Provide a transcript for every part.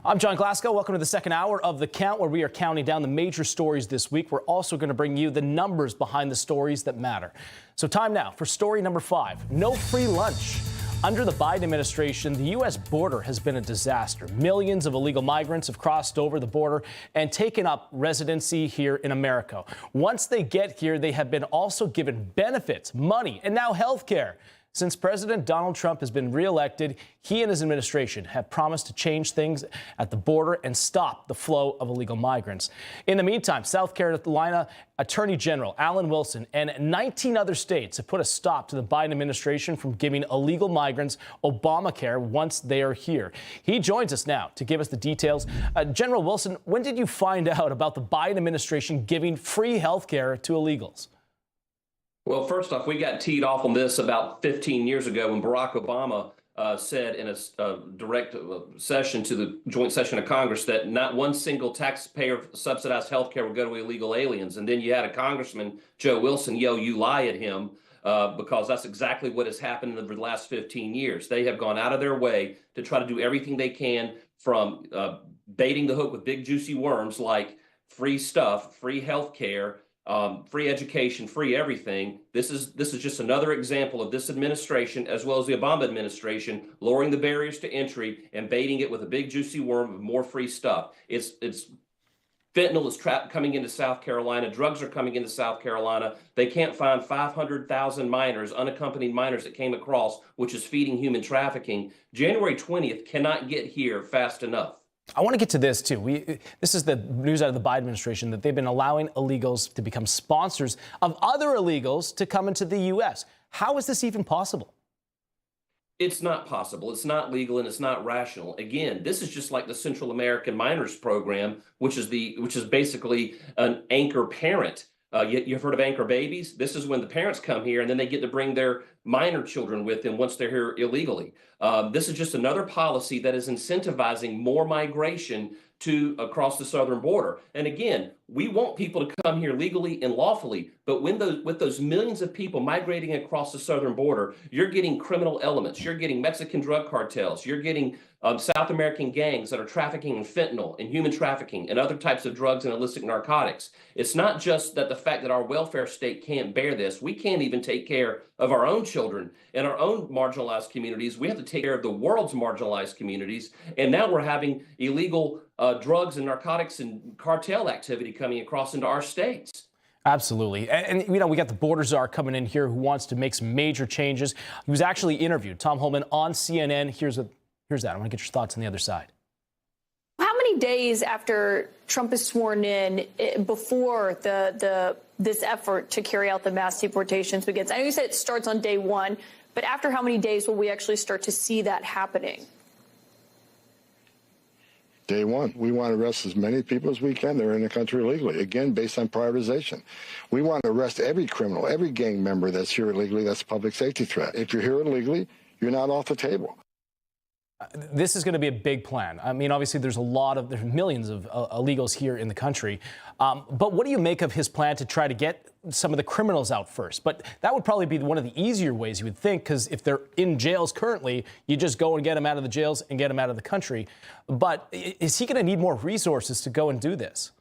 I'm John Glasgow. Welcome to the second hour of The Count, where we are counting down the major stories this week. We're also going to bring you the numbers behind the stories that matter. So time now for story number 5. No free lunch. Under the Biden administration, the U.S. border has been a disaster. Millions of illegal migrants have crossed over the border and taken up residency here in America. Once they get here, they have been also given benefits, money, and now health care. Since President Donald Trump has been reelected, he and his administration have promised to change things at the border and stop the flow of illegal migrants. In the meantime, South Carolina Attorney General Alan Wilson and 19 other states have put a stop to the Biden administration from giving illegal migrants Obamacare once they are here. He joins us now to give us the details. General Wilson, when did you find out about the Biden administration giving free health care to illegals? Well, first off, we got teed off on this about 15 years ago when Barack Obama said in a direct session to the joint session of Congress that not one single taxpayer subsidized health care would go to illegal aliens. And then you had a Congressman, Joe Wilson, yell, "You lie" at him because that's exactly what has happened in the last 15 years. They have gone out of their way to try to do everything they can, from baiting the hook with big juicy worms like free stuff, free health care, free education, free everything. This is just another example of this administration, as well as the Obama administration, lowering the barriers to entry and baiting it with a big juicy worm of more free stuff. It's fentanyl is coming into South Carolina. Drugs are coming into South Carolina. They can't find 500,000 minors, unaccompanied minors that came across, which is feeding human trafficking. January 20th cannot get here fast enough. I want to get to this, too. This is the news out of the Biden administration that they've been allowing illegals to become sponsors of other illegals to come into the U.S. How is this even possible? It's not possible. It's not legal, and it's not rational. Again, this is just like the Central American Minors Program, which is basically an anchor parent. You've heard of anchor babies? This is when the parents come here and then they get to bring their minor children with them once they're here illegally. This is just another policy that is incentivizing more migration across the southern border. And again, we want people to come here legally and lawfully, but with those millions of people migrating across the southern border, you're getting criminal elements, you're getting Mexican drug cartels, you're getting South American gangs that are trafficking in fentanyl and human trafficking and other types of drugs and illicit narcotics. It's not just that the fact that our welfare state can't bear this. We can't even take care of our own children and our own marginalized communities. We have to take care of the world's marginalized communities. And now we're having illegal drugs and narcotics and cartel activity coming across into our states. Absolutely. And we got the border czar coming in here who wants to make some major changes. He was actually interviewed, Tom Homan, on CNN. Here's that. I want to get your thoughts on the other side. How many days after Trump is sworn in before this effort to carry out the mass deportations begins? I know you said it starts on day 1, but after how many days will we actually start to see that happening? Day 1. We want to arrest as many people as we can that are in the country illegally, again, based on prioritization. We want to arrest every criminal, every gang member that's here illegally, that's a public safety threat. If you're here illegally, you're not off the table. This is going to be a big plan. I mean, obviously, there's millions of illegals here in the country. But what do you make of his plan to try to get some of the criminals out first? But that would probably be one of the easier ways, you would think, because if they're in jails currently, you just go and get them out of the jails and get them out of the country. But is he going to need more resources to go and do this?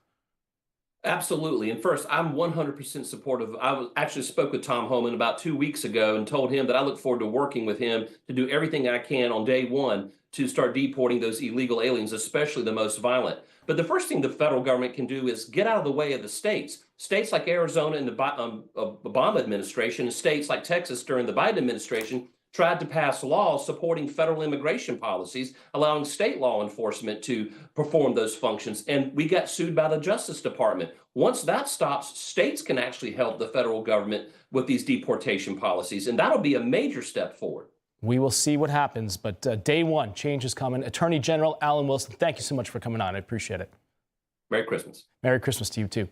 Absolutely. And first, I'm 100% supportive. I actually spoke with Tom Homan about 2 weeks ago and told him that I look forward to working with him to do everything I can on day 1 to start deporting those illegal aliens, especially the most violent. But the first thing the federal government can do is get out of the way of the states. States like Arizona in the Obama administration, and states like Texas during the Biden administration tried to pass laws supporting federal immigration policies, allowing state law enforcement to perform those functions. And we got sued by the Justice Department. Once that stops, states can actually help the federal government with these deportation policies. And that'll be a major step forward. We will see what happens. But day 1, change is coming. Attorney General Alan Wilson, thank you so much for coming on. I appreciate it. Merry Christmas. Merry Christmas to you, too.